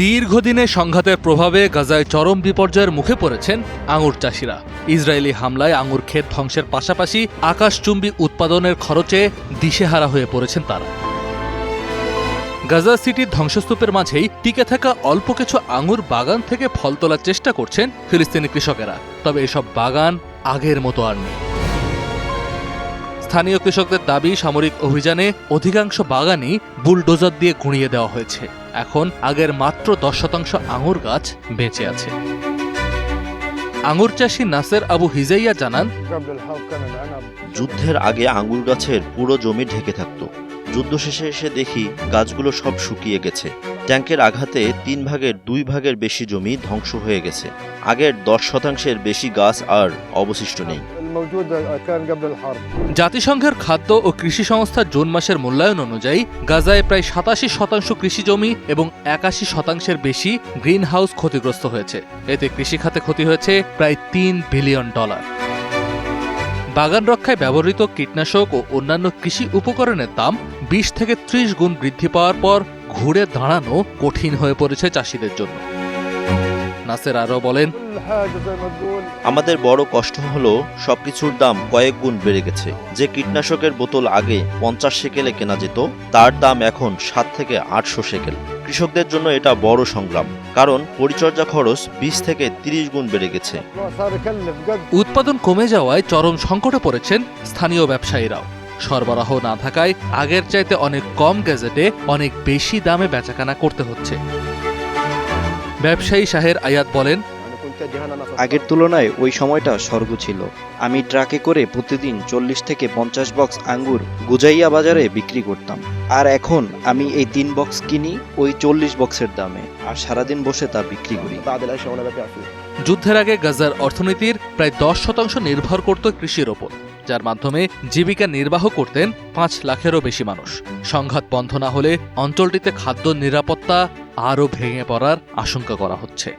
দীর্ঘদিনের সংঘাতের প্রভাবে গাজায় চরম বিপর্যয়ের মুখে পড়েছেন আঙুর চাষিরা। ইসরায়েলি হামলায় আঙুর ক্ষেত ধ্বংসের পাশাপাশি আকাশচুম্বী উৎপাদনের খরচে দিশেহারা হয়ে পড়েছেন তারা। গাজা সিটির ধ্বংসস্তূপের মাঝেই টিকে থাকা অল্প কিছু আঙুর বাগান থেকে ফল তোলার চেষ্টা করছেন ফিলিস্তিনি কৃষকেরা। তবে এসব বাগান আগের মতো আর নেই। স্থানীয় কৃষকদের দাবি, সামরিক অভিযানে অধিকাংশ বাগানই বুলডোজার দিয়ে গুঁড়িয়ে দেওয়া হয়েছে। এখন আগের মাত্র 10% আঙুর গাছ বেঁচে আছে। আঙুর চাষী নাসের আবু হিজাইয়া জানান, যুদ্ধের আগে আঙুর গাছের পুরো জমি ঢেকে থাকতো। যুদ্ধ শেষে এসে দেখি গাছগুলো সব শুকিয়ে গেছে। ট্যাঙ্কের আঘাতে 3 ভাগের 2 ভাগের বেশি জমি ধ্বংস হয়ে গেছে। আগের 10% বেশি গাছ আর অবশিষ্ট নেই। জাতিসংঘের খাদ্য ও কৃষি সংস্থার জুন মাসের মূল্যায়ন অনুযায়ী গাজায় প্রায় 87% কৃষি জমি এবং 81% বেশি গ্রিন হাউস ক্ষতিগ্রস্ত হয়েছে। এতে কৃষিখাতে ক্ষতি হয়েছে প্রায় $3 বিলিয়ন। বাগান রক্ষায় ব্যবহৃত কীটনাশক ও অন্যান্য কৃষি উপকরণের দাম 20 থেকে 30 গুণ বৃদ্ধি পাওয়ার পর ঘুরে দাঁড়ানো কঠিন হয়ে পড়েছে চাষিদের জন্য। নাসের আরও বলেন, আমাদের বড় কষ্ট হলো সবকিছুর দাম কয়েক গুণ বেড়ে গেছে। যে কীটনাশকের বোতল আগে 50 শেকেলে কেনা যেত, তার দাম এখন 7 থেকে 800 শেকেল। কৃষকদের জন্য এটা বড় সংগ্রাম, কারণ পরিচর্যা খরচ 20 থেকে 30 গুণ বেড়ে গেছে। উৎপাদন কমে যাওয়ায় চরম সংকটে পড়েছেন স্থানীয় ব্যবসায়ীরাও। সরবরাহ না থাকায় আগের চাইতে অনেক কম গ্যাজেটে অনেক বেশি দামে বেচাকেনা করতে হচ্ছে। ব্যবসায়ী শাহের আয়াত বলেন, আগের তুলনায় ওই সময়টা স্বর্গ ছিল। আমি ট্রাকে করে প্রতিদিন 40 থেকে 50 বক্স আঙ্গুর গুজাইয়া বাজারে বিক্রি করতাম। আর এখন আমি এই 3 বক্স কিনি ওই 40 বক্সের দামে, আর সারাদিন বসে তা বিক্রি করি। যুদ্ধের আগে গাজার অর্থনীতির প্রায় 10% নির্ভর করত কৃষির ওপর, যার মাধ্যমে জীবিকা নির্বাহ করতেন 5 লাখেরও বেশি মানুষ। সংঘাত বন্ধ না হলে অঞ্চলটিতে খাদ্য নিরাপত্তা আরও ভেঙে পড়ার আশঙ্কা করা হচ্ছে।